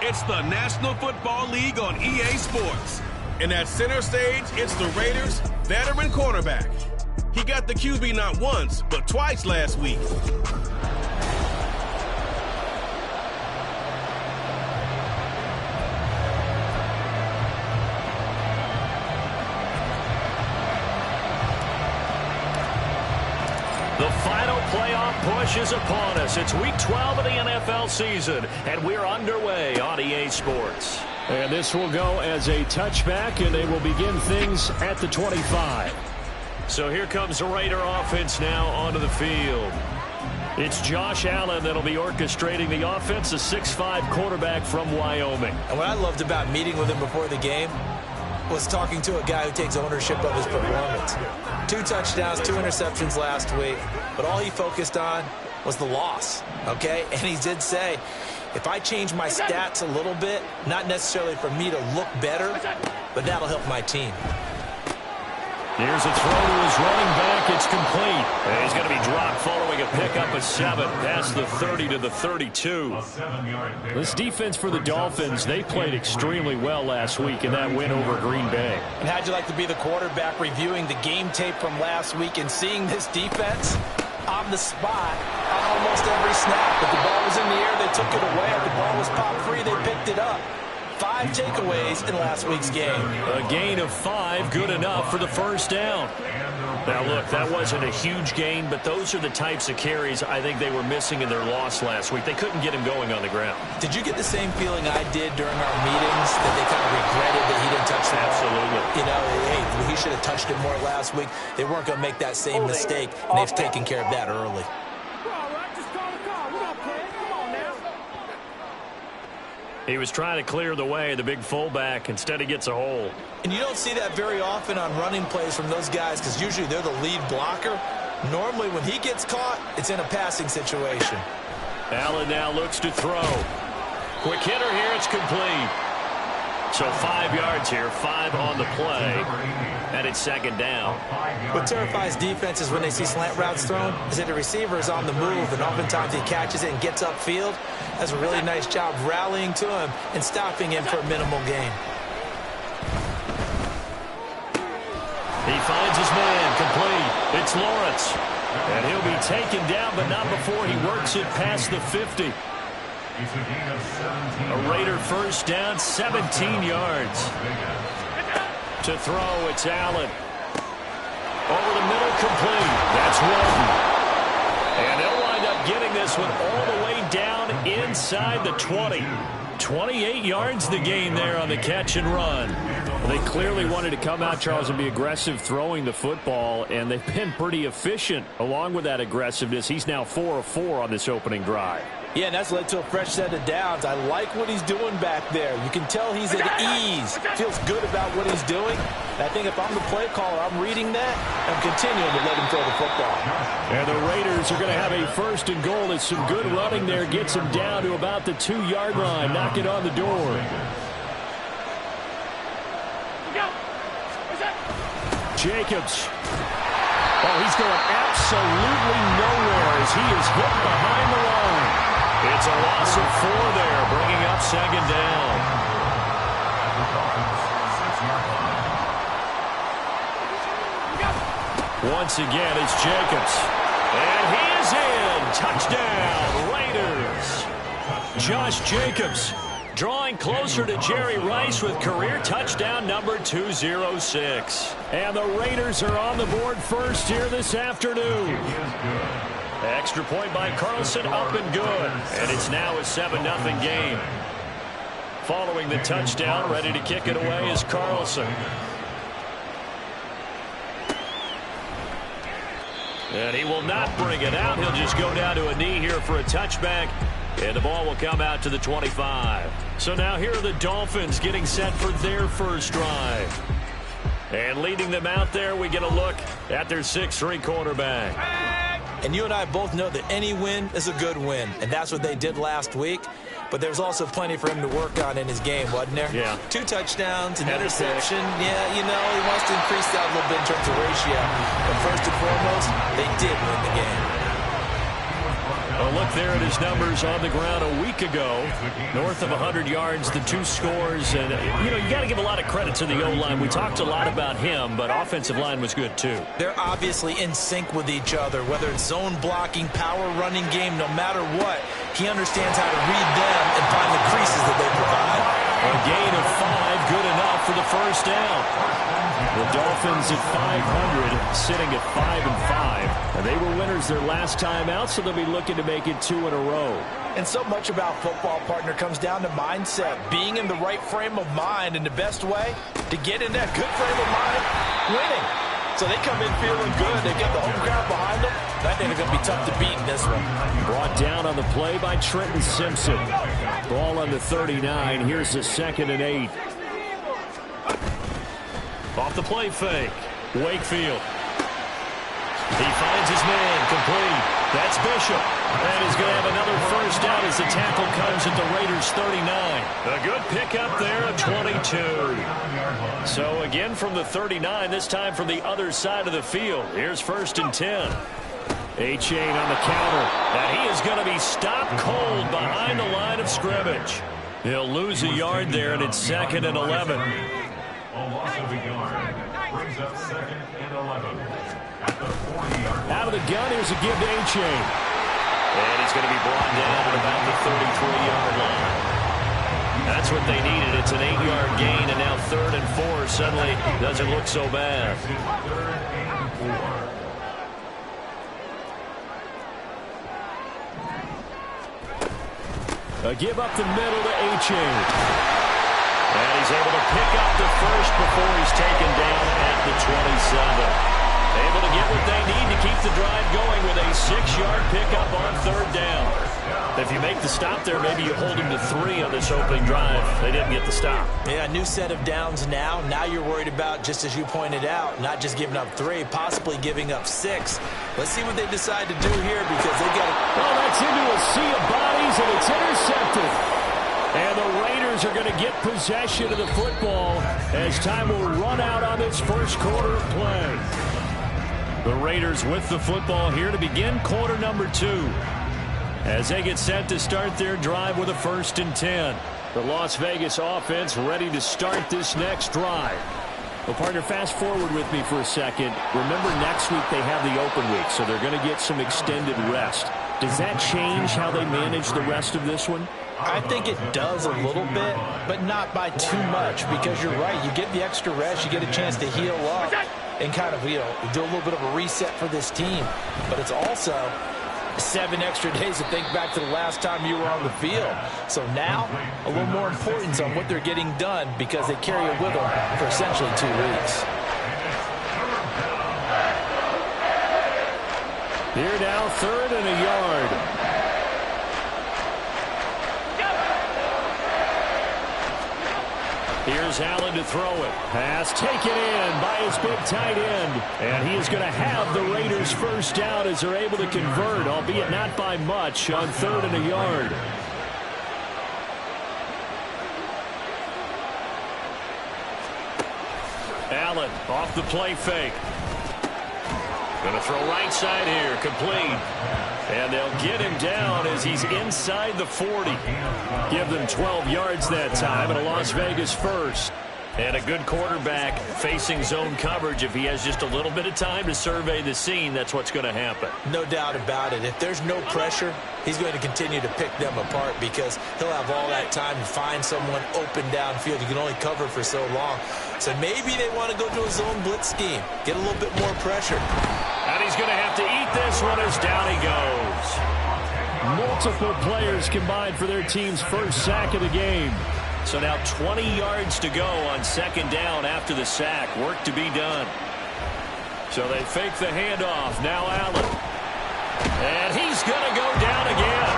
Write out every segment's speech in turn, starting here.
It's the National Football League on EA Sports. And at center stage, it's the Raiders' veteran quarterback. He got the QB not once, but twice last week. The final playoff push is upon us. It's Week 12 of the NFL season, and we're underway on EA Sports. And this will go as a touchback, and they will begin things at the 25. So here comes the Raider offense now onto the field. It's Josh Allen that'll be orchestrating the offense, a 6'5 quarterback from Wyoming. And what I loved about meeting with him before the game was talking to a guy who takes ownership of his performance. 2 touchdowns, 2 interceptions last week, but all he focused on was the loss, okay? And he did say, if I change my stats a little bit, not necessarily for me to look better, but that'll help my team. Here's a throw to his running back. It's complete. And he's going to be dropped following a pickup of 7 past the 30 to the 32. This defense for the Dolphins, they played extremely well last week in that win over Green Bay. And how'd you like to be the quarterback reviewing the game tape from last week and seeing this defense on the spot on almost every snap? If the ball was in the air, they took it away. If the ball was popped free, they picked it up. 5 takeaways in last week's game. A gain of 5, good enough for the first down. Now, look, that wasn't a huge gain, but those are the types of carries I think they were missing in their loss last week. They couldn't get him going on the ground. Did you get the same feeling I did during our meetings, that they kind of regretted that he didn't touch the ball? Absolutely. You know, hey, he should have touched it more last week. They weren't going to make that same mistake, and they've taken care of that early. He was trying to clear the way, the big fullback. Instead, he gets a hole. And you don't see that very often on running plays from those guys because usually they're the lead blocker. Normally, when he gets caught, it's in a passing situation. Allen now looks to throw. Quick hitter here. It's complete. So 5 yards here, 5 on the play, and it's second down. What terrifies defenses when they see slant routes thrown is that the receiver is on the move, and oftentimes he catches it and gets upfield. Does a really nice job rallying to him and stopping him for a minimal gain. He finds his man, complete. It's Lawrence, and he'll be taken down, but not before he works it past the 50. A Raider first down, 17 yards. To throw, it's Allen. Over the middle, complete. That's one. And they'll wind up getting this one all the way down inside the 20. 28 yards the gain there on the catch and run. Well, they clearly wanted to come out, Charles, and be aggressive throwing the football, and they've been pretty efficient along with that aggressiveness. He's now 4 of 4 on this opening drive. Yeah, and that's led to a fresh set of downs. I like what he's doing back there. You can tell he's at ease. Feels good about what he's doing. And I think if I'm the play caller, I'm reading that. I'm continuing to let him throw the football. And the Raiders are going to have a first and goal. It's some good running there. Gets him down to about the 2-yard line. Knock it on the door. Jacobs. Oh, he's going absolutely nowhere as he is hit behind the line. It's a loss of 4 there, bringing up second down. Once again, it's Jacobs. And he is in. Touchdown, Raiders. Josh Jacobs drawing closer to Jerry Rice with career touchdown number 206. And the Raiders are on the board first here this afternoon. Extra point by Carlson, up and good. And it's now a 7-0 game. Following the touchdown, ready to kick it away is Carlson. And he will not bring it out. He'll just go down to a knee here for a touchback. And the ball will come out to the 25. So now here are the Dolphins getting set for their first drive. And leading them out there, we get a look at their 6'3 quarterback. And you and I both know that any win is a good win. And that's what they did last week. But there's also plenty for him to work on in his game, wasn't there? Yeah. 2 touchdowns, an interception. Yeah, you know, he wants to increase that a little bit in terms of ratio. But first and foremost, they did win the game. A look there at his numbers on the ground a week ago. North of 100 yards, the 2 scores. And, you know, you got to give a lot of credit to the O-line. We talked a lot about him, but offensive line was good too. They're obviously in sync with each other, whether it's zone blocking, power running game, no matter what. He understands how to read them and find the creases that they provide. A gain of 5, good enough for the first down. The Dolphins at 500, sitting at 5-5. And they were winners their last time out, so they'll be looking to make it 2 in a row. And so much about football, partner, comes down to mindset. Being in the right frame of mind, and the best way to get in that good frame of mind, winning. So they come in feeling good. They get the home crowd behind them. I think they're going to be tough to beat in this one. Brought down on the play by Trenton Simpson. Ball on the 39. Here's the 2nd and 8. Off the play fake. Wakefield. He finds his man, complete. That's Bishop. And he's going to have another first down as the tackle comes at the Raiders' 39. A good pickup there at 22. So again from the 39, this time from the other side of the field. Here's 1st and 10. A-Chain on the counter. And he is going to be stopped cold behind the line of scrimmage. He'll lose a yard there, and it's 2nd and 11. Out of the gun, here's a give to A-Chain. And he's going to be brought down at about the 33-yard line. That's what they needed. It's an 8-yard gain, and now 3rd and 4 suddenly doesn't look so bad. A give up the middle to A-Chain. And he's able to pick up the first before he's taken down at the 27. Able to get what they need to keep the drive going with a 6-yard pickup on 3rd down. If you make the stop there, maybe you hold him to 3 on this opening drive. They didn't get the stop. Yeah, new set of downs now. Now you're worried about, just as you pointed out, not just giving up 3, possibly giving up 6. Let's see what they decide to do here because they got to... Oh, that's into a sea of bodies, and it's intercepted. And the Raiders are going to get possession of the football as time will run out on this first quarter of play. The Raiders with the football here to begin quarter number 2. As they get set to start their drive with a 1st and 10. The Las Vegas offense ready to start this next drive. Well, partner, fast forward with me for a second. Remember, next week they have the open week, so they're going to get some extended rest. Does that change how they manage the rest of this one? I think it does a little bit, but not by too much, because you're right. You get the extra rest, you get a chance to heal up and kind of, you know, do a little bit of a reset for this team. But it's also 7 extra days to think back to the last time you were on the field. So now, a little more importance on what they're getting done because they carry it with them for essentially 2 weeks. Here now, 3rd and a yard. Here's Allen to throw it. Pass taken in by his big tight end. And he is going to have the Raiders first down as they're able to convert, albeit not by much, on 3rd and a yard. Allen off the play fake. Going to throw right side here, complete. And they'll get him down as he's inside the 40. Give them 12 yards that time and a Las Vegas first. And a good quarterback facing zone coverage. If he has just a little bit of time to survey the scene, that's what's going to happen. No doubt about it. If there's no pressure, he's going to continue to pick them apart because he'll have all that time to find someone open downfield. You can only cover for so long. So maybe they want to go to a zone blitz scheme, get a little bit more pressure. And he's going to have to eat this one as down he goes. Multiple players combined for their team's first sack of the game. So now 20 yards to go on 2nd down after the sack. Work to be done. So they fake the handoff. Now Allen. And he's going to go down again.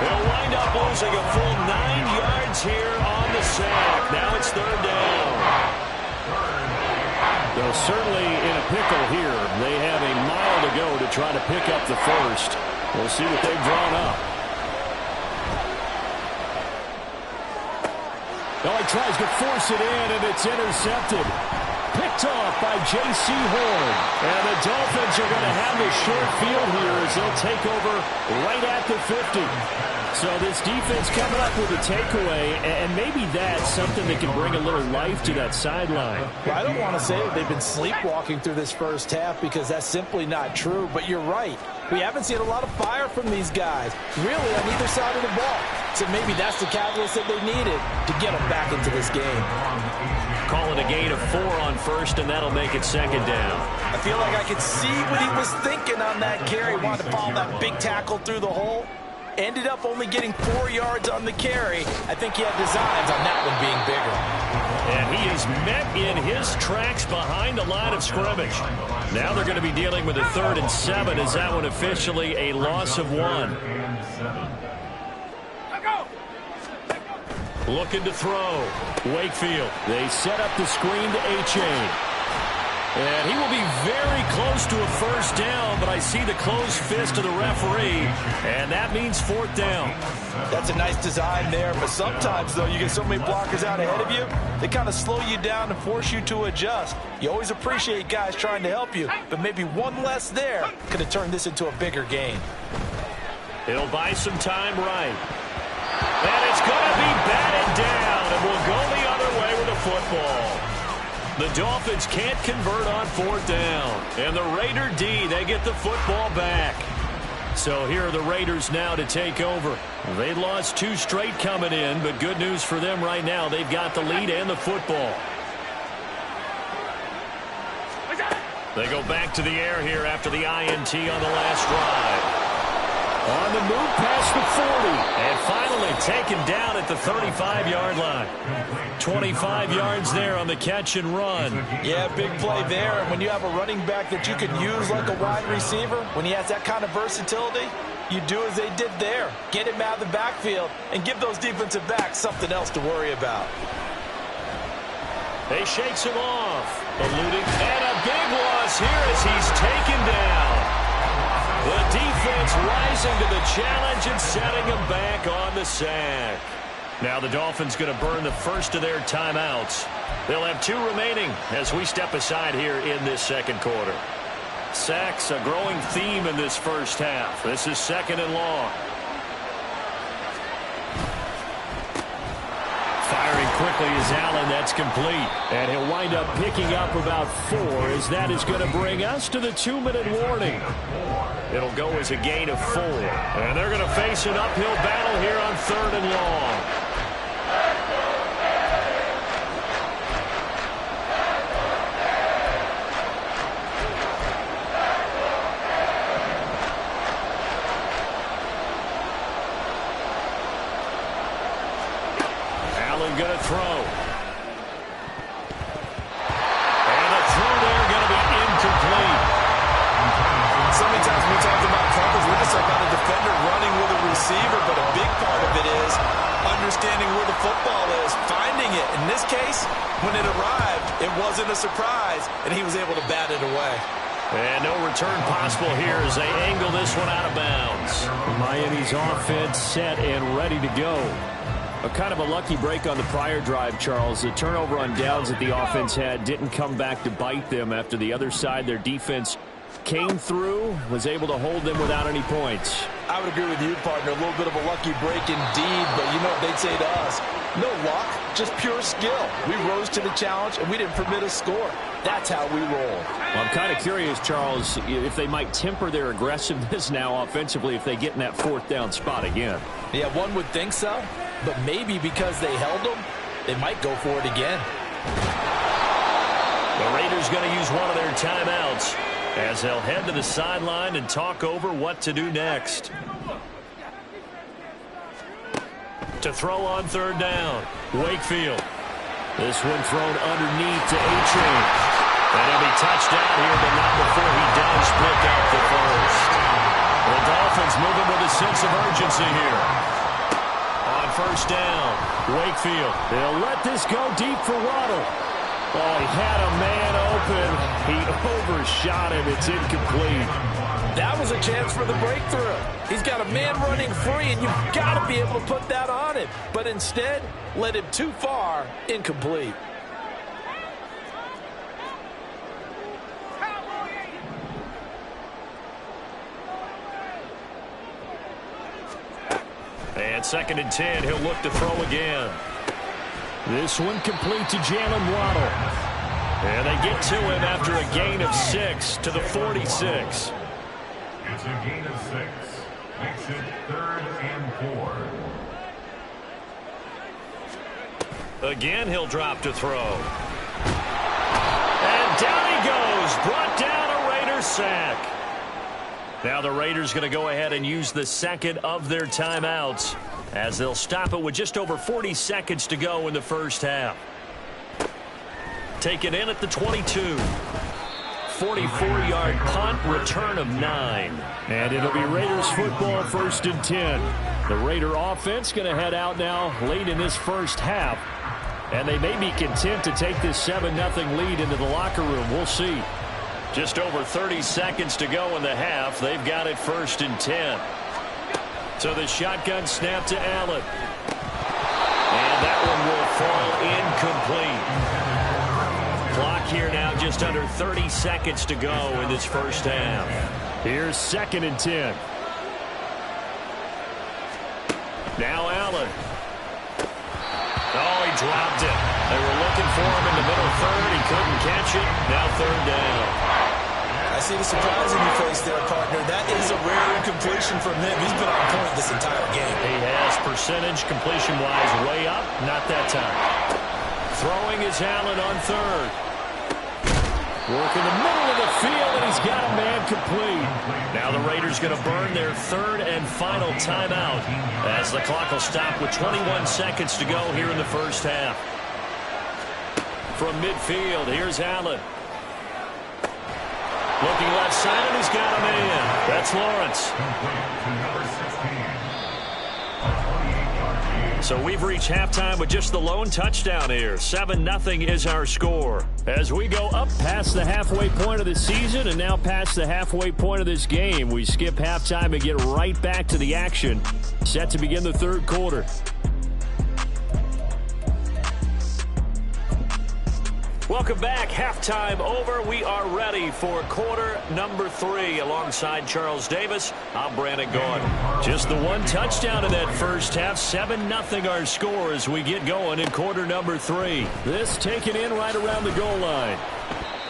He'll wind up losing a full 9 yards here on the sack. Now it's 3rd down. They're certainly in a pickle here. They have a mile to go to try to pick up the first. We'll see what they've drawn up. Oh, he tries to force it in, and it's intercepted. picked off by J.C. Horn. And the Dolphins are going to have the short field here as they'll take over right at the 50. So this defense coming up with a takeaway, and maybe that's something that can bring a little life to that sideline. Well, I don't want to say that they've been sleepwalking through this first half because that's simply not true, but you're right. We haven't seen a lot of fire from these guys, really, on either side of the ball. So maybe that's the catalyst that they needed to get them back into this game. Call it a gain of 4 on first, and that'll make it second down. I feel like I could see what he was thinking on that carry. Wanted to follow that big tackle through the hole. Ended up only getting 4 yards on the carry. I think he had designs on that one being bigger. And he is met in his tracks behind the line of scrimmage. Now they're going to be dealing with a 3rd and 7. Is that one officially a loss of 1? Looking to throw. Wakefield. They set up the screen to A-Chain. And he will be very close to a first down, but I see the closed fist of the referee, and that means 4th down. That's a nice design there, but sometimes, though, you get so many blockers out ahead of you, they kind of slow you down and force you to adjust. You always appreciate guys trying to help you, but maybe one less there could have turned this into a bigger game. He'll buy some time right. And it's going to be batted down, and we'll go the other way with the football. The Dolphins can't convert on 4th down. And the Raider D, they get the football back. So here are the Raiders now to take over. They lost 2 straight coming in, but good news for them right now. They've got the lead and the football. They go back to the air here after the INT on the last drive. On the move past the 40. And finally taken down at the 35-yard line. 25 yards there on the catch and run. Yeah, big play there. And when you have a running back that you can use like a wide receiver, when he has that kind of versatility, you do as they did there. Get him out of the backfield and give those defensive backs something else to worry about. They shakes him off. Eluding. And a big loss here as he's taken down. The defense rising to the challenge and setting him back on the sack. Now the Dolphins going to burn the first of their timeouts. They'll have 2 remaining as we step aside here in this second quarter. Sacks, a growing theme in this first half. This is 2nd and long. Firing quickly is Allen. That's complete. And he'll wind up picking up about 4 as that is going to bring us to the 2-minute warning. It'll go as a gain of 4. And they're going to face an uphill battle here on 3rd and long. Allen going to throw. And the throw there going to be incomplete. So many times we talk about coverage, we're just about a defender running with a receiver, but a big part of it is understanding where the football is, finding it. In this case, when it arrived, it wasn't a surprise, and he was able to bat it away. And no return possible here as they angle this one out of bounds. Miami's offense set and ready to go. A kind of a lucky break on the prior drive, Charles. The turnover on downs that the offense had didn't come back to bite them after the other side. Their defense came through, was able to hold them without any points. I would agree with you, partner. A little bit of a lucky break indeed, but you know what they'd say to us? No luck, just pure skill. We rose to the challenge, and we didn't permit a score. That's how we roll. Well, I'm kind of curious, Charles, if they might temper their aggressiveness now offensively if they get in that 4th down spot again. Yeah, one would think so, but maybe because they held them, they might go for it again. The Raiders going to use one of their timeouts as they'll head to the sideline and talk over what to do next. To throw on 3rd down, Wakefield. This one thrown underneath to A-Chain. And he'll be touched down here, but not before he does pick up the first. The Dolphins moving with a sense of urgency here. On 1st down, Wakefield. They'll let this go deep for Waddle. Oh, he had a man open. He overshot him. It's incomplete. That was a chance for the breakthrough. He's got a man running free, and you've got to be able to put that on him. But instead, led him too far, incomplete. And 2nd and 10, he'll look to throw again. This one complete to Jalen Waddle. And they get to him after a gain of 6 to the 46. It's a gain of 6. Makes it 3rd and 4. Again, he'll drop to throw. And down he goes. Brought down a Raiders sack. Now the Raiders going to go ahead and use the second of their timeouts as they'll stop it with just over 40 seconds to go in the first half. Taken in at the 22. 44-yard punt, return of 9. And it'll be Raiders football, 1st and 10. The Raider offense going to head out now late in this first half. And they may be content to take this 7-0 lead into the locker room. We'll see. Just over 30 seconds to go in the half. They've got it 1st and 10. So the shotgun snap to Allen. And that one will fall incomplete. Clock here now just under 30 seconds to go in this first half. Here's 2nd and 10. Now Allen. Oh, he dropped it. They were looking for him in the middle third. He couldn't catch it. Now 3rd down. I see the surprise in your face there, partner. That is a rare incompletion from him. He's been on point this entire game. He has percentage completion-wise way up. Not that time. Throwing is Allen on 3rd. Work in the middle of the field, and he's got a man complete. Now the Raiders going to burn their 3rd and final timeout as the clock will stop with 21 seconds to go here in the first half. From midfield, here's Allen. Looking left side, and he's got a man. That's Lawrence. So we've reached halftime with just the lone touchdown here. 7-0 is our score. As we go up past the halfway point of the season and now past the halfway point of this game, we skip halftime and get right back to the action. Set to begin the 3rd quarter. Welcome back. Halftime over. We are ready for quarter number 3. Alongside Charles Davis, I'm Brandon Gordon. Just the one touchdown in that first half. 7-0 our score as we get going in quarter number 3. This taken in right around the goal line.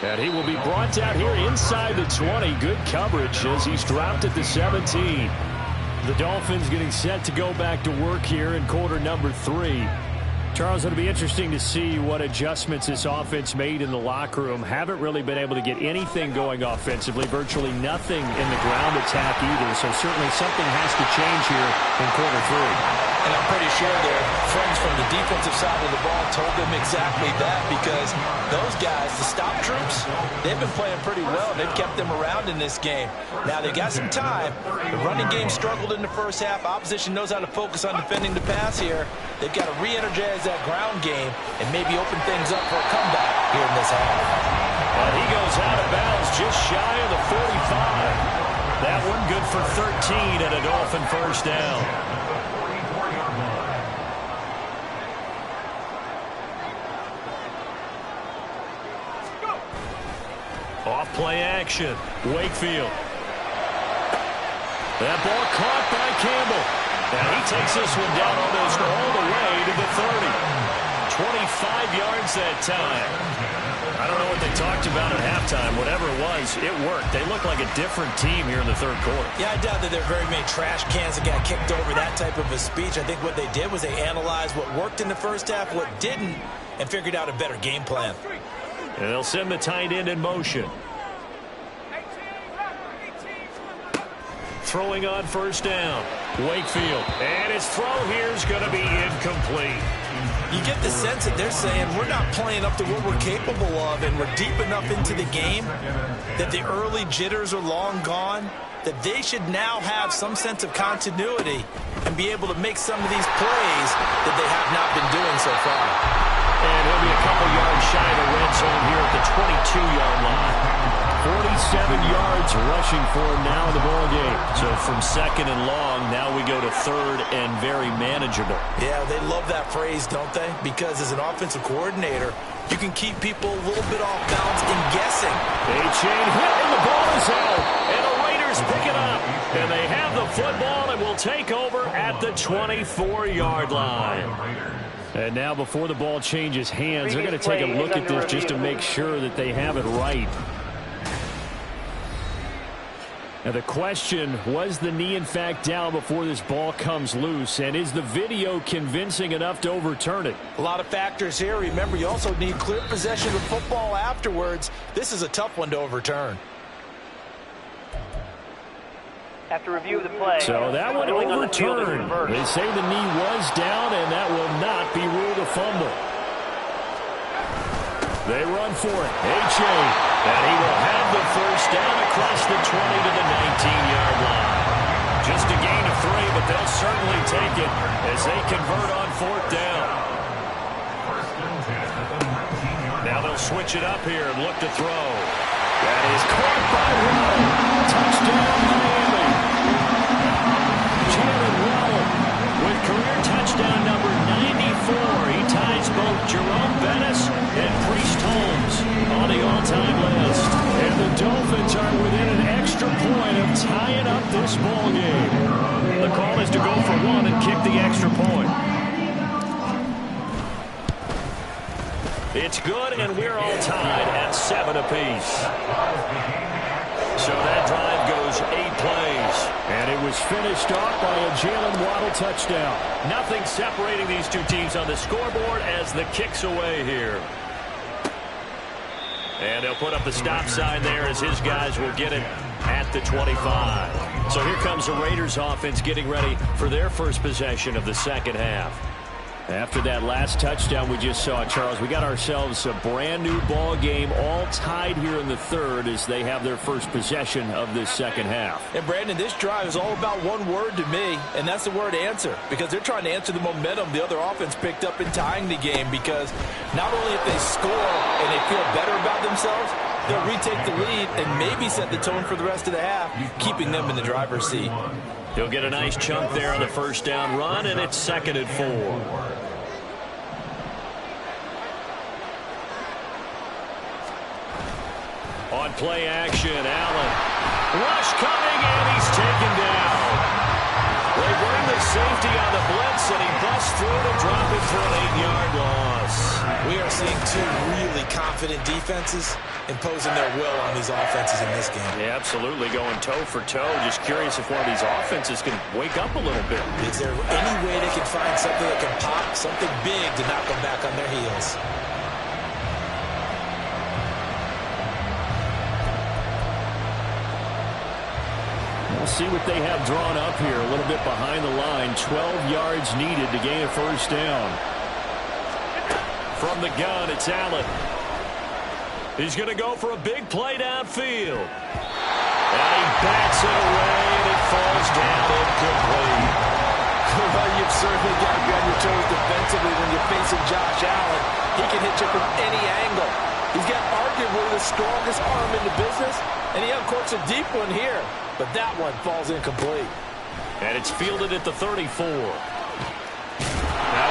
And he will be brought down here inside the 20. Good coverage as he's dropped at the 17. The Dolphins getting set to go back to work here in quarter number 3. Charles, it'll be interesting to see what adjustments this offense made in the locker room. Haven't really been able to get anything going offensively, virtually nothing in the ground attack either. So certainly something has to change here in quarter 3. And I'm pretty sure their friends from the defensive side of the ball told them exactly that, because those guys, the stop troops, they've been playing pretty well. They've kept them around in this game. Now they got some time. The running game struggled in the first half. Opposition knows how to focus on defending the pass here. They've got to re-energize that ground game and maybe open things up for a comeback here in this half. And he goes out of bounds just shy of the 45. That one good for 13 and a Dolphin first down. Off play action. Wakefield. That ball caught by Campbell. And he takes this one down almost all the way to the 30. 25 yards that time. I don't know what they talked about at halftime. Whatever it was, it worked. They look like a different team here in the 3rd quarter. Yeah, I doubt that there are very many trash cans that got kicked over, that type of a speech. I think what they did was they analyzed what worked in the first half, what didn't, and figured out a better game plan. And they'll send the tight end in motion. Throwing on first down. Wakefield. And his throw here is going to be incomplete. You get the sense that they're saying we're not playing up to what we're capable of, and we're deep enough into the game that the early jitters are long gone, that they should now have some sense of continuity and be able to make some of these plays that they have not been doing so far. And he'll be a couple yards shy of the red zone here at the 22-yard line. 47 yards rushing for him now in the ball game. So from 2nd and long, now we go to 3rd and very manageable. Yeah, they love that phrase, don't they? Because as an offensive coordinator, you can keep people a little bit off balance and guessing. A chain hit and the ball is out. And the Raiders Raiders pick it up, and they have the football and will take over at the 24-yard line. And now before the ball changes hands, they're going to take a look at this just to make sure that they have it right. Now the question, was the knee in fact down before this ball comes loose? And is the video convincing enough to overturn it? A lot of factors here. Remember, you also need clear possession of the football afterwards. This is a tough one to overturn. After review of the play. So that one overturned. They say the knee was down, and that will not be ruled a fumble. They run for it. H.A. And he will have the first down across the 20 to the 19-yard line. Just a gain of 3, but they'll certainly take it as they convert on 4th down. Now they'll switch it up here and look to throw. That is caught by Waddle. Touchdown, Miami. Jalen Waddle with career touchdown number 94. He ties both Jerome Bettis and Priest Holmes on the all-time list. And the Dolphins are within an extra point of tying up this ball game. The call is to go for 1 and kick the extra point. It's good, and we're all tied at 7 apiece. So that drive goes 8 plays. And it was finished off by a Jalen Waddle touchdown. Nothing separating these two teams on the scoreboard as the kick's away here. And they'll put up the stop sign there as his guys will get it at the 25. So here comes the Raiders offense getting ready for their first possession of the second half. After that last touchdown we just saw, Charles, we got ourselves a brand new ball game, all tied here in the third as they have their first possession of this second half. And Brandon, this drive is all about one word to me, and that's the word answer, because they're trying to answer the momentum the other offense picked up in tying the game, because not only if they score and they feel better about themselves, they'll retake the lead and maybe set the tone for the rest of the half, keeping them in the driver's seat. He'll get a nice chunk there on the first down run, and it's 2nd and 4. On play action, Allen. Rush coming, and he's taken down. They bring the safety on the blitz, and he busts through to drop it for an 8-yard loss. We are seeing two really confident defenses imposing their will on these offenses in this game. Yeah, absolutely, going toe for toe. Just curious if one of these offenses can wake up a little bit. Is there any way they can find something that can pop, something big to knock them back on their heels? We'll see what they have drawn up here. A little bit behind the line. 12 yards needed to gain a first down. From the gun, it's Allen. He's going to go for a big play downfield. And he backs it away, and it falls down incomplete. Well, you've certainly got to be on your toes defensively when you're facing Josh Allen. He can hit you from any angle. He's got arguably the strongest arm in the business, and he uncorks a deep one here. But that one falls incomplete. And it's fielded at the 34. Now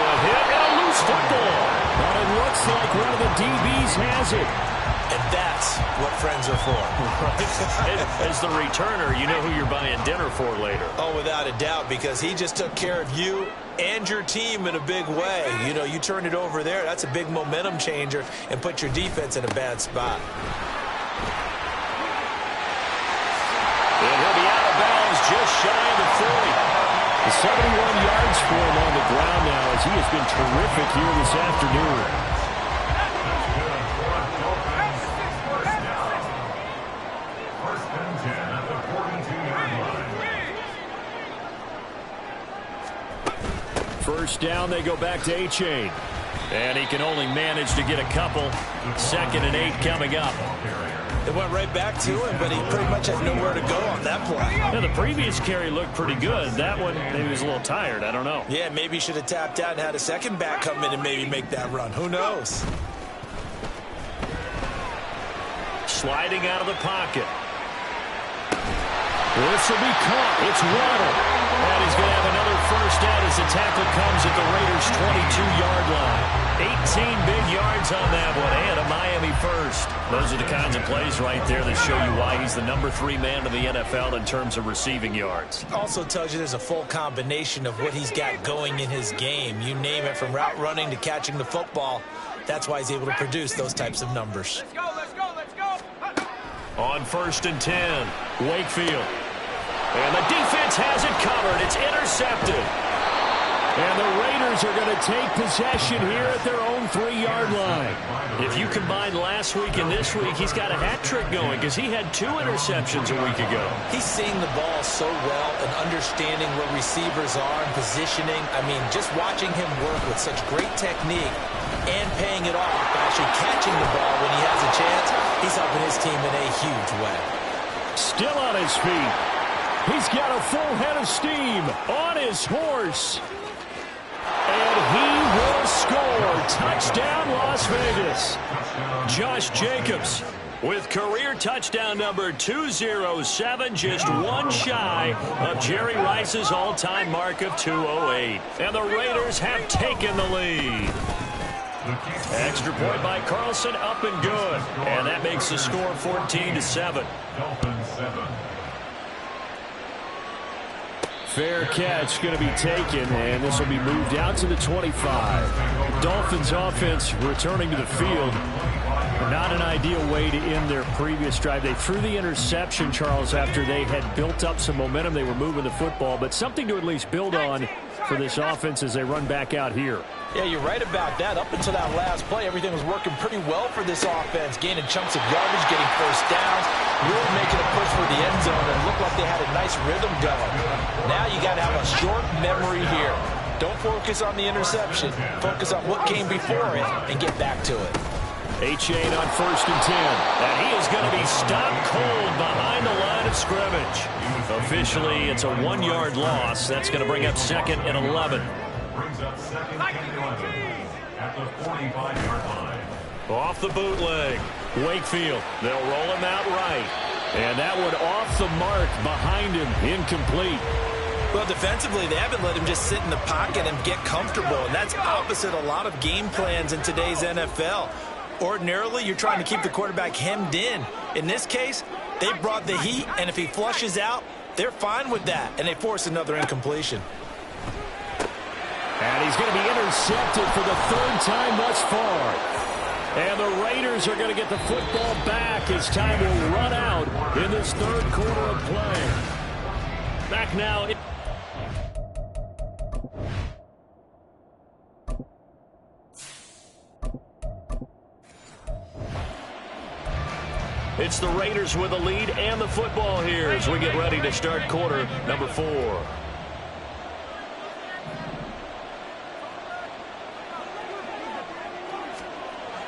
a hit and a loose football. But it looks like one of the DBs has it. And that's what friends are for. As the returner, you know who you're buying dinner for later. Oh, without a doubt, because he just took care of you and your team in a big way. You know, you turn it over there, that's a big momentum changer and put your defense in a bad spot. And he'll be out of bounds just shy of the 40. 71 yards for him on the ground now as he has been terrific here this afternoon. First down, they go back to A-Chain. And he can only manage to get a couple. 2nd and 8 coming up. It went right back to him, but he pretty much had nowhere to go on that play. Now, the previous carry looked pretty good. That one, maybe he was a little tired. I don't know. Yeah, maybe he should have tapped out and had a second back come in and maybe make that run. Who knows? Sliding out of the pocket. This will be caught. It's Waddle. And he's going to have another first down as the tackle comes at the Raiders' 22-yard line. 18 big yards on that one, and a Miami first. Those are the kinds of plays right there that show you why he's the #3 man in the NFL in terms of receiving yards. Also tells you there's a full combination of what he's got going in his game. You name it, from route running to catching the football. That's why he's able to produce those types of numbers. Let's go. On 1st and 10, Wakefield. And the defense has it covered. It's intercepted. And the Raiders are going to take possession here at their own 3-yard line. If you combine last week and this week, he's got a hat trick going because he had 2 interceptions a week ago. He's seeing the ball so well and understanding where receivers are and positioning. I mean, just watching him work with such great technique and paying it off by actually catching the ball when he has a chance, he's helping his team in a huge way. Still on his feet. He's got a full head of steam on his horse. And he will score. Touchdown, Las Vegas. Josh Jacobs with career touchdown number 207, just one shy of Jerry Rice's all-time mark of 208. And the Raiders have taken the lead. Extra point by Carlson, up and good. And that makes the score 14-7. Fair catch going to be taken, and this will be moved out to the 25. Dolphins offense returning to the field. Not an ideal way to end their previous drive. They threw the interception, Charles, after they had built up some momentum. They were moving the football, but something to at least build on for this offense as they run back out here. Yeah, you're right about that. Up until that last play, everything was working pretty well for this offense, gaining chunks of yardage, getting first downs, really making a push for the end zone, and looked like they had a nice rhythm going. Now you got to have a short memory here. Don't focus on the interception. Focus on what came before it and get back to it. H8 on 1st and 10. And he is going to be stopped cold behind the line of scrimmage. Officially, it's a 1-yard loss. That's going to bring up 2nd and 11. Brings up 2nd and 11 at the 45-yard line. Off the bootleg. Wakefield. They'll roll him out right. And that one off the mark behind him. Incomplete. Well, defensively, they haven't let him just sit in the pocket and get comfortable. And that's opposite a lot of game plans in today's NFL. Ordinarily, you're trying to keep the quarterback hemmed in. In this case, they brought the heat, and if he flushes out, they're fine with that, and they force another incompletion. And he's going to be intercepted for the 3rd time thus far. And the Raiders are going to get the football back as time will run out in this 3rd quarter of play. Back now. It's the Raiders with the lead and the football here as we get ready to start quarter number 4.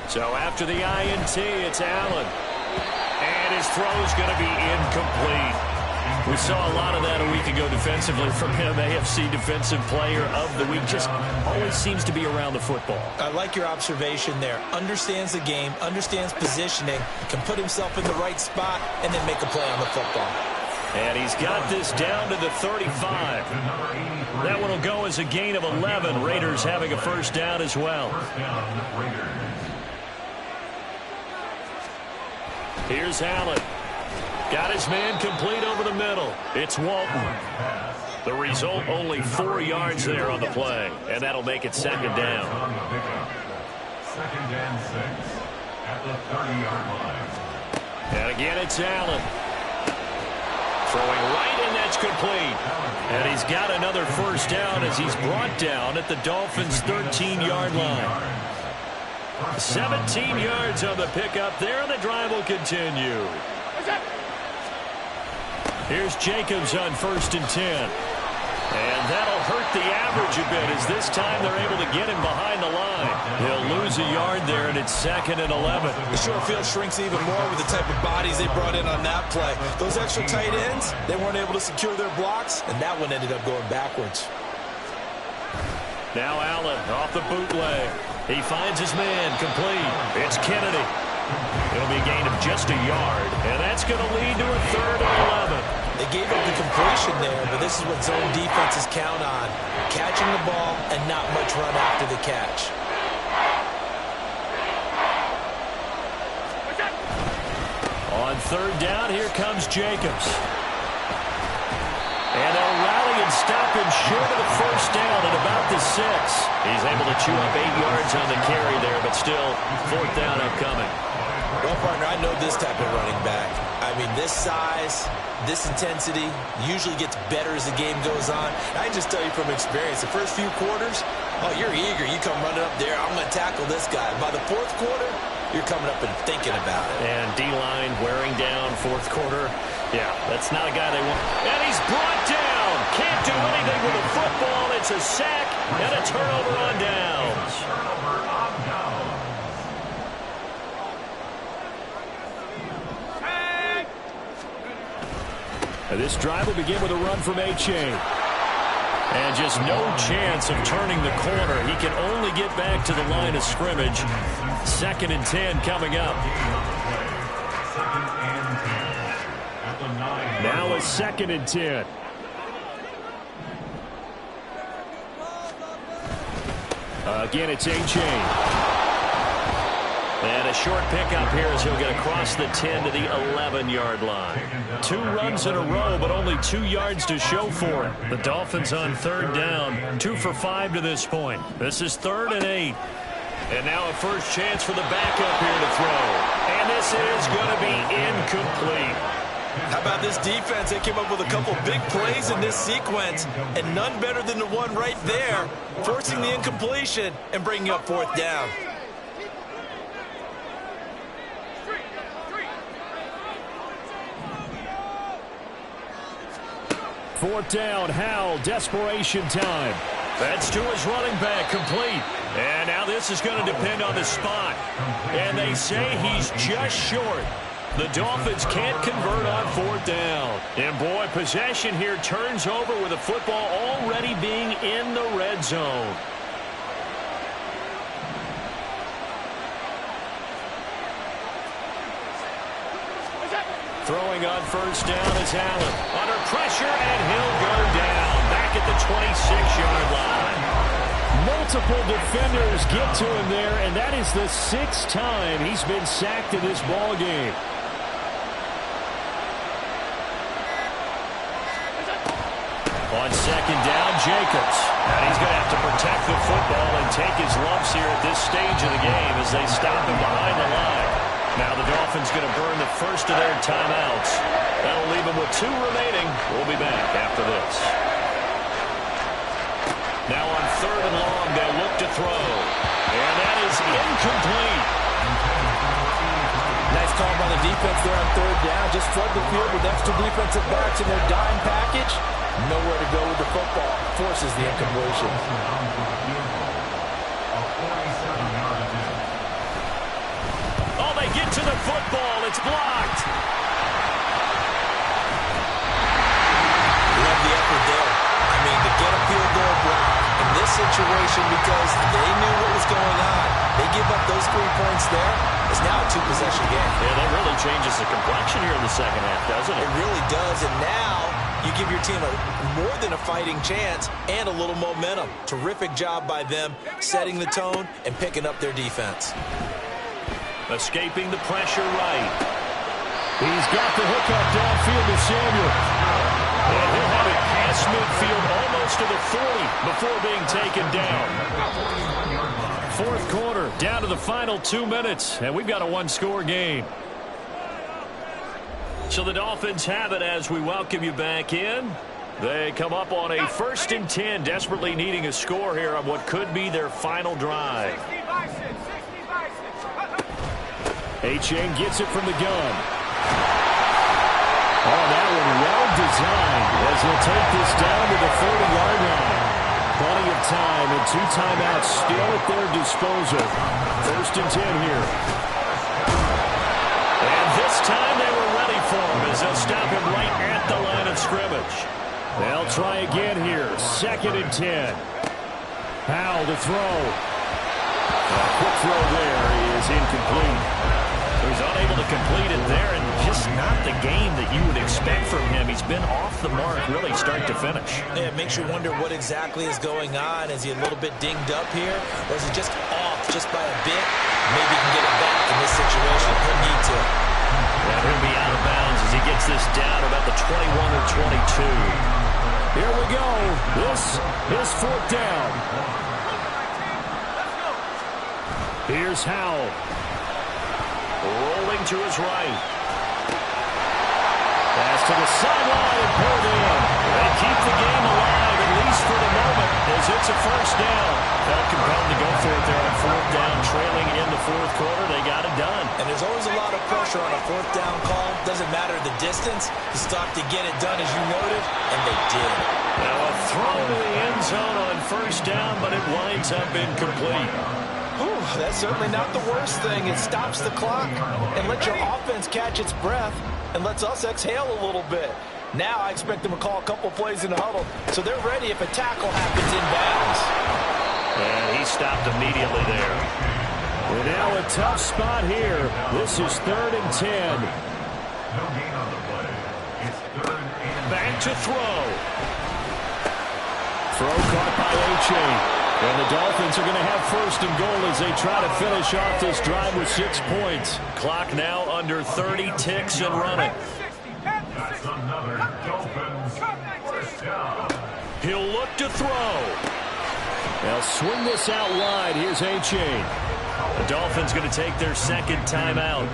So after the INT, it's Allen. And his throw is going to be incomplete. We saw a lot of that a week ago defensively from him. AFC Defensive Player of the Week. Just always seems to be around the football. I like your observation there. Understands the game, understands positioning, can put himself in the right spot, and then make a play on the football. And he's got this down to the 35. That one will go as a gain of 11. Raiders having a first down as well. Here's Allen. Got his man complete over the middle. It's Walton. The result, only 4 yards there on the play. And that'll make it 2nd down. 2nd and 6 at the 30-yard line. And again, it's Allen. Throwing right, and that's complete. And he's got another first down as he's brought down at the Dolphins' 13-yard line. 17 yards on the pickup there, and the drive will continue. Here's Jacobs on 1st and 10. And that'll hurt the average a bit as this time they're able to get him behind the line. He'll lose a yard there, and it's 2nd and 11. The short field shrinks even more with the type of bodies they brought in on that play. Those extra tight ends, they weren't able to secure their blocks, and that one ended up going backwards. Now Allen off the bootleg. He finds his man complete. It's Kennedy. It'll be a gain of just a yard, and that's going to lead to a 3rd and 11. They gave up the completion there, but this is what zone defenses count on. Catching the ball and not much run after the catch. On third down, here comes Jacobs. And they'll rally and stop him short of the first down at about the 6. He's able to chew up 8 yards on the carry there, but still, fourth down upcoming. Well, partner, I know this type of running back. I mean, this size, this intensity usually gets better as the game goes on. I can just tell you from experience, the first few quarters, oh, you're eager. You come running up there, I'm going to tackle this guy. By the fourth quarter, you're coming up and thinking about it. And D-line wearing down fourth quarter. Yeah, that's not a guy they want. And he's brought down. Can't do anything with the football. It's a sack and a turnover on downs. This drive will begin with a run from M10. And just no chance of turning the corner. He can only get back to the line of scrimmage. 2nd and 10 coming up. Now a 2nd and 10. Again, it's M10. And a short pickup here as he'll get across the 10 to the 11-yard line. 2 runs in a row, but only 2 yards to show for it. The Dolphins on third down, 2 for 5 to this point. This is 3rd and 8. And now a first chance for the backup here to throw. And this is going to be incomplete. How about this defense? They came up with a couple big plays in this sequence, and none better than the one right there, forcing the incompletion and bringing up fourth down. Fourth down, Howell, desperation time. That's to his running back, complete. And now this is going to depend on the spot. And they say he's just short. The Dolphins can't convert on fourth down. And boy, possession here turns over with the football already being in the red zone. Throwing on first down is Allen. Under pressure, and he'll go down. Back at the 26-yard line. Multiple defenders get to him there, and that is the 6th time he's been sacked in this ball game. On second down, Jacobs. And he's going to have to protect the football and take his lumps here at this stage of the game as they stop him behind the line. Now the Dolphins going to burn the first of their timeouts. That'll leave them with 2 remaining. We'll be back after this. Now on third and long, they'll look to throw. And that is incomplete. Nice call by the defense there on third down. Just flood the field with extra defensive backs in their dime package. Nowhere to go with the football. Forces the incompletion. Oh, they get to the football. It's blocked. Love the effort there. I mean, to get a field goal block in this situation because they knew what was going on. They give up those 3 points there. It's now a 2-possession game. Yeah, that really changes the complexion here in the second half, doesn't it? It really does, and now you give your team more than a fighting chance and a little momentum. Terrific job by them setting the tone and picking up their defense. Escaping the pressure right. He's got the hookup downfield to Samuel. And he'll have it past midfield almost to the 40 before being taken down. Fourth quarter, down to the final 2 minutes, and we've got a 1-score game. So the Dolphins have it as we welcome you back in. They come up on a 1st and 10, desperately needing a score here on what could be their final drive. M10 gets it from the gun. Oh, that one well designed as he'll take this down to the 40-yard line. Plenty of time and 2 timeouts still at their disposal. 1st and 10 here. And this time they were ready for him as they'll stop him right at the line of scrimmage. They'll try again here. 2nd and 10. Howell to throw. A quick throw there is incomplete. He's unable to complete it there, and just not the game that you would expect from him. He's been off the mark really start to finish. Yeah, it makes you wonder what exactly is going on. Is he a little bit dinged up here, or is he just off just by a bit? Maybe he can get it back in this situation. He'll need to. And he'll be out of bounds as he gets this down about the 21 or 22. Here we go. This is fourth down. Here's Howell. Rolling to his right. Pass to the sideline and pulled in. They keep the game alive, at least for the moment, as it's a first down. Felt compelled to go for it there on fourth down, trailing in the fourth quarter. They got it done. And there's always a lot of pressure on a fourth down call. Doesn't matter the distance. You stop to get it done, as you noted, and they did. Now a throw to the end zone on first down, but it winds up incomplete. Whew, that's certainly not the worst thing. It stops the clock and lets your offense catch its breath and lets us exhale a little bit. Now I expect them to call a couple plays in the huddle, so they're ready if a tackle happens in bounds. And he stopped immediately there. We're now a tough spot here. This is 3rd and 10. No gain on the play. It's 3rd and Back to throw. Throw caught by A-Chain. And the Dolphins are going to have 1st and goal as they try to finish off this drive with 6 points. Clock now under 30 ticks and running. that's another Dolphins first down. He'll look to throw. They'll swing this out wide. Here's A-Chain. The Dolphins going to take their second timeout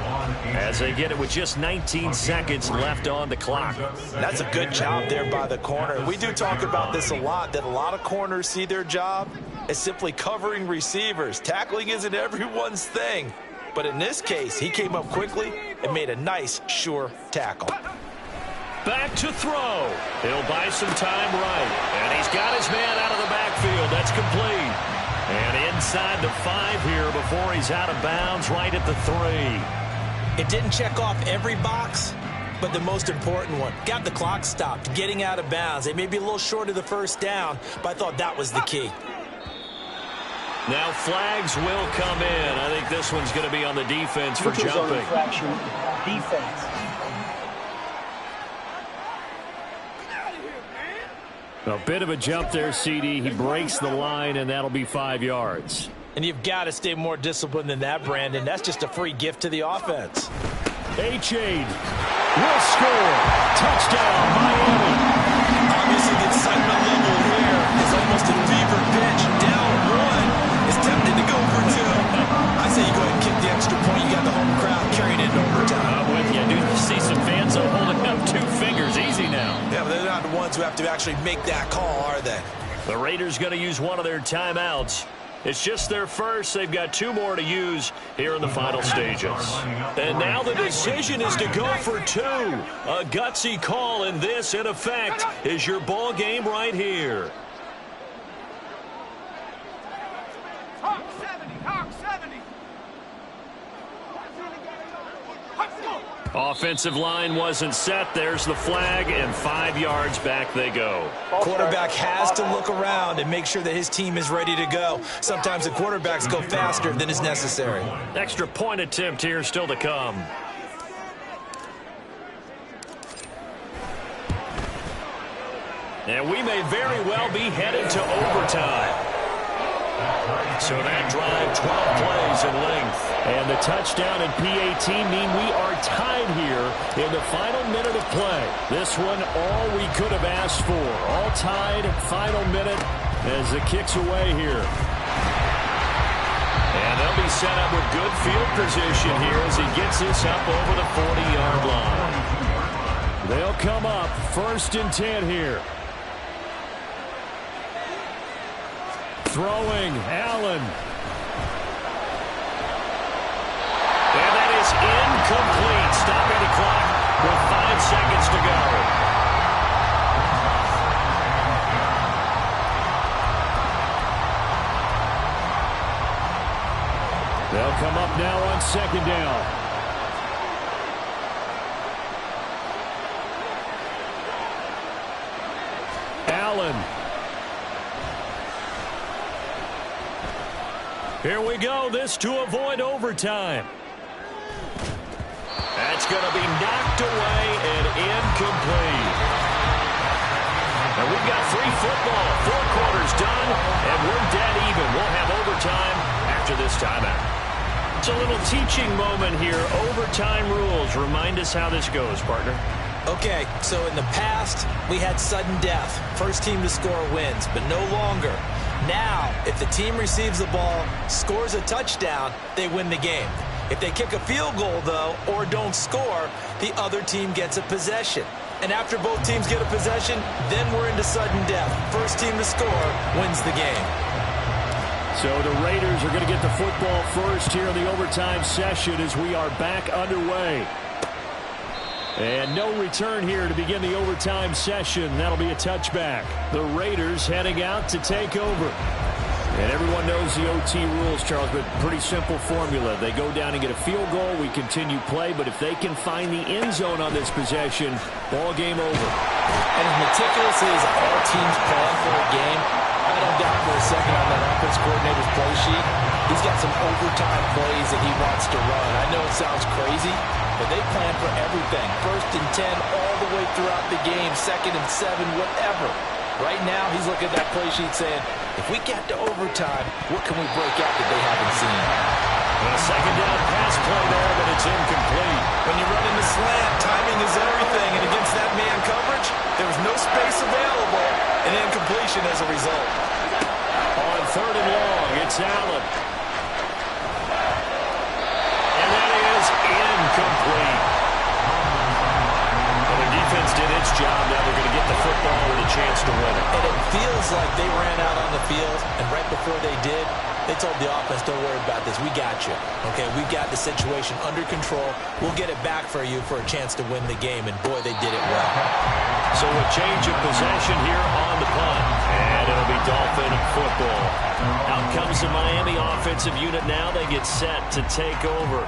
as they get it with just 19 seconds left on the clock. That's a good job there by the corner. We do talk about this a lot, that a lot of corners see their job as simply covering receivers. Tackling isn't everyone's thing. But in this case, he came up quickly and made a nice, sure tackle. Back to throw. He'll buy some time right. And he's got his man out of the backfield. That's complete. And inside the 5 here before he's out of bounds, right at the 3. It didn't check off every box, but the most important one. Got the clock stopped, getting out of bounds. They may be a little short of the first down, but I thought that was the key. Now flags will come in. I think this one's going to be on the defense for jumping. Defense. A bit of a jump there, CD. He breaks the line, and that'll be 5 yards. And you've got to stay more disciplined than that, Brandon. That's just a free gift to the offense. A-Chain will score. Touchdown, Miami. Obviously, the excitement level here is almost a fever pitch. Down 1 is tempted to go for 2. I say you go ahead and kick the extra point. You got the home crowd carrying it in overtime. I'm with you. I do see some fans holding up 2 fingers. Easy now. Yeah, but they're not the ones who have to actually make that call, are they? The Raiders going to use one of their timeouts. It's just their first. They've got 2 more to use here in the final stages. And now the decision is to go for 2. A gutsy call, and this, in effect, is your ball game right here. Hawk 70, Hawk 70. Let's go. Offensive line wasn't set. There's the flag, and 5 yards back they go. Quarterback has to look around and make sure that his team is ready to go. Sometimes the quarterbacks go faster than is necessary. Extra point attempt here still to come. And we may very well be headed to overtime. So that drive, 12 plays in length. And the touchdown and PAT mean we are tied here in the final minute of play. This one, all we could have asked for. All tied, final minute as the kick's away here. And they'll be set up with good field position here as he gets this up over the 40-yard line. They'll come up 1st and 10 here. Throwing, Allen. And that is incomplete, stopping the clock with 5 seconds to go. They'll come up now on 2nd down. Allen. Here we go, this to avoid overtime. That's going to be knocked away and incomplete. And we've got free football, 4 quarters done, and we're dead even. We'll have overtime after this timeout. It's a little teaching moment here. Overtime rules. Remind us how this goes, partner. Okay, so in the past, we had sudden death. First team to score wins, but no longer. Now, if the team receives the ball, scores a touchdown, they win the game. If they kick a field goal, though, or don't score, the other team gets a possession. And after both teams get a possession, then we're into sudden death. First team to score wins the game. So the Raiders are going to get the football first here in the overtime session as we are back underway. And no return here to begin the overtime session. That'll be a touchback. The Raiders heading out to take over. And everyone knows the OT rules, Charles, but pretty simple formula. They go down and get a field goal. We continue play, but if they can find the end zone on this possession, ball game over. And as meticulously as all teams plan for a game, I don't doubt for a second on that offense coordinator's play sheet, he's got some overtime plays that he wants to run. I know it sounds crazy, but they plan for everything. 1st and 10 all the way throughout the game, 2nd and 7, whatever. Right now, he's looking at that play sheet saying, if we get to overtime, what can we break out that they haven't seen? And a second down pass play there, but it's incomplete. When you run in the slant, timing is everything, and against that man coverage, there was no space available, and incompletion as a result. On 3rd and long, it's Allen. And that is incomplete. Well, the defense did its job. Now they're going to get the football with a chance to win it. And it feels like they ran out on the field, and right before they did, they told the offense, don't worry about this. We got you. Okay, we've got the situation under control. We'll get it back for you for a chance to win the game, and boy, they did it well. So a change of possession here on the punt. And it'll be Dolphin football. Out comes the Miami offensive unit now. They get set to take over.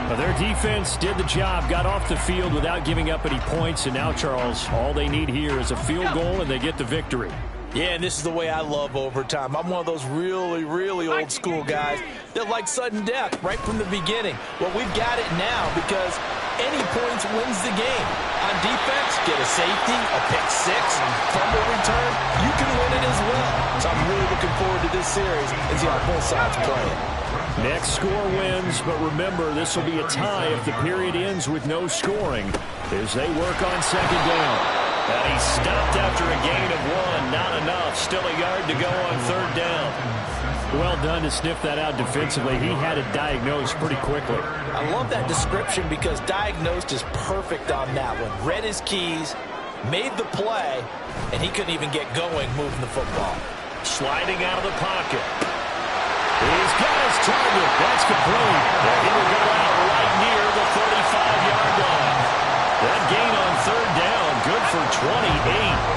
Well, their defense did the job, got off the field without giving up any points, and now, Charles, all they need here is a field goal, and they get the victory. Yeah, and this is the way I love overtime. I'm one of those really, really old school guys that like sudden death right from the beginning. Well, we've got it now because any points wins the game. On defense, get a safety, a pick six, fumble return, you can win it as well. So I'm really looking forward to this series and see how both sides play it. Next score wins, but remember, this will be a tie if the period ends with no scoring as they work on 2nd down. And he stopped after a gain of 1. Not enough. Still a yard to go on 3rd down. Well done to sniff that out defensively. He had it diagnosed pretty quickly. I love that description because diagnosed is perfect on that one. Read his keys, made the play, and he couldn't even get going moving the football. Sliding out of the pocket. He's got his target. That's complete. And he will go out right near the 35-yard line. That gain on 3rd down, good for 28.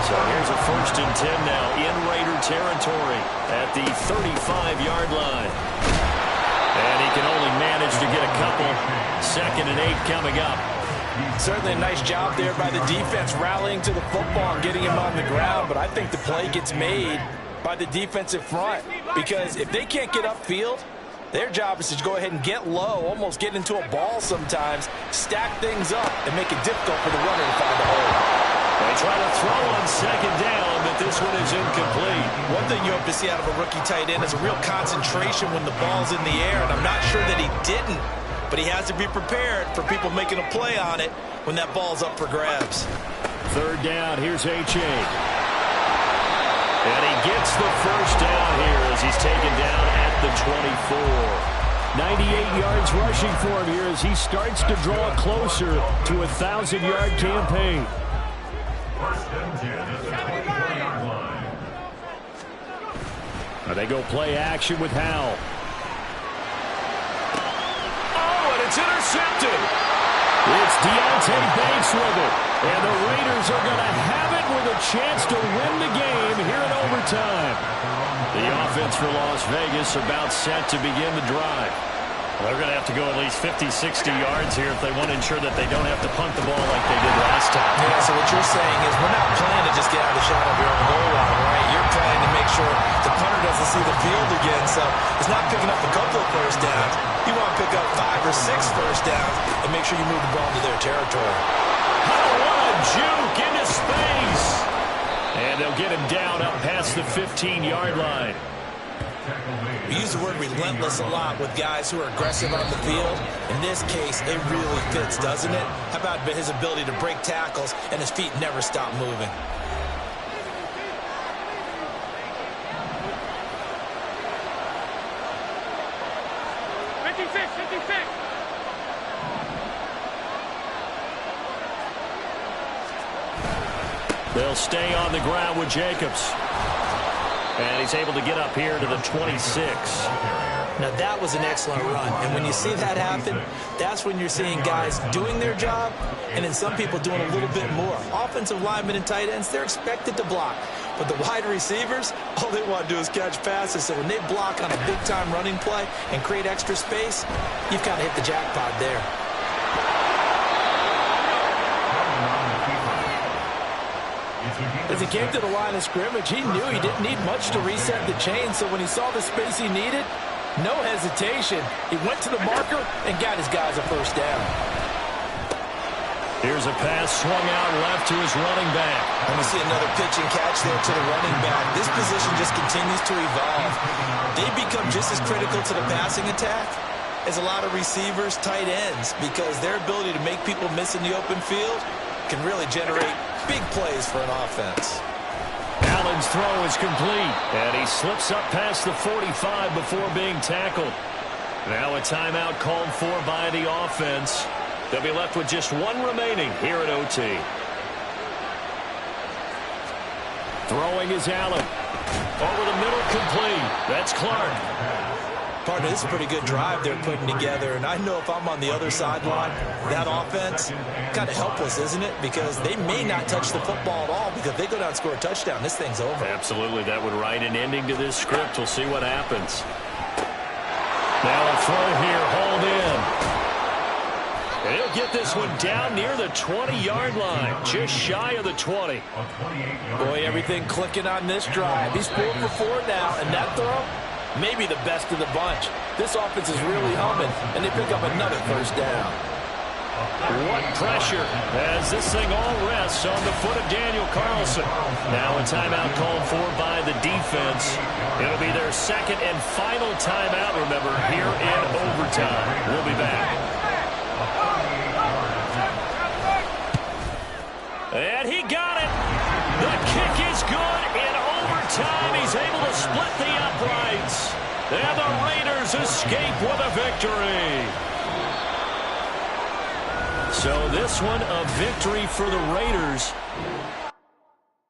So here's a 1st and 10 now in Raider territory at the 35-yard line. And he can only manage to get a couple. 2nd and 8 coming up. Certainly a nice job there by the defense rallying to the football and getting him on the ground, but I think the play gets made by the defensive front because if they can't get upfield, their job is to go ahead and get low, almost get into a ball sometimes, stack things up, and make it difficult for the runner to find a hole. They try to throw on 2nd down, but this one is incomplete. One thing you hope to see out of a rookie tight end is a real concentration when the ball's in the air, and I'm not sure that he didn't, but he has to be prepared for people making a play on it when that ball's up for grabs. 3rd down, here's H.A. And he gets the 1st down here as he's taken down at the 24. 98 yards rushing for him here as he starts to draw closer to a 1,000-yard campaign. 1st and 10 at the 24-yard line. Now they go play action with Howell. Oh, and it's intercepted. It's Deontay Banks with it. And the Raiders are going to have it with a chance to win the game here in overtime. The offense for Las Vegas about set to begin the drive. Well, they're going to have to go at least 50, 60 yards here if they want to ensure that they don't have to punt the ball like they did last time. Yeah, so what you're saying is we're not playing to just get out of the shot of your own goal line, right? You're playing to make sure the punter doesn't see the field again. So it's not picking up a couple of 1st downs. You want to pick up 5 or 6 1st downs and make sure you move the ball into their territory. Oh, what a juke into space. And they'll get him down up past the 15-yard line. We use the word relentless a lot with guys who are aggressive on the field. In this case, it really fits, doesn't it? How about his ability to break tackles and his feet never stop moving? They'll stay on the ground with Jacobs. And he's able to get up here to the 26. Now, that was an excellent run. And when you see that happen, that's when you're seeing guys doing their job and then some people doing a little bit more. Offensive linemen and tight ends, they're expected to block. But the wide receivers, all they want to do is catch passes. So when they block on a big-time running play and create extra space, you've kind of hit the jackpot there. As he came to the line of scrimmage, he knew he didn't need much to reset the chain. So when he saw the space he needed, no hesitation. He went to the marker and got his guys a first down. Here's a pass swung out left to his running back. And we see another pitch and catch there to the running back. This position just continues to evolve. They become just as critical to the passing attack as a lot of receivers, tight ends, because their ability to make people miss in the open field can really generate big plays for an offense. Allen's throw is complete, and he slips up past the 45 before being tackled. Now a timeout called for by the offense. They'll be left with just one remaining here at OT. Throwing is Allen. Over the middle, complete. That's Clark. Partner, this is a pretty good drive they're putting together, and I know if I'm on the other sideline, that offense, kind of helpless, isn't it? Because they may not touch the football at all, because if they go down and score a touchdown, this thing's over. Absolutely, that would write an ending to this script. We'll see what happens. Now a throw here, hauled in. And he'll get this one down near the 20-yard line, just shy of the 20. Boy, everything clicking on this drive. He's 4 for 4 now, and that throw, maybe the best of the bunch. This offense is really humming, and they pick up another first down. What pressure as this thing all rests on the foot of Daniel Carlson. Now a timeout called for by the defense. It'll be their second and final timeout, remember, here in overtime. We'll be back. And he got it. The kick is good in overtime. He's able to split the uprights. And the Raiders escape with a victory. So this one, a victory for the Raiders.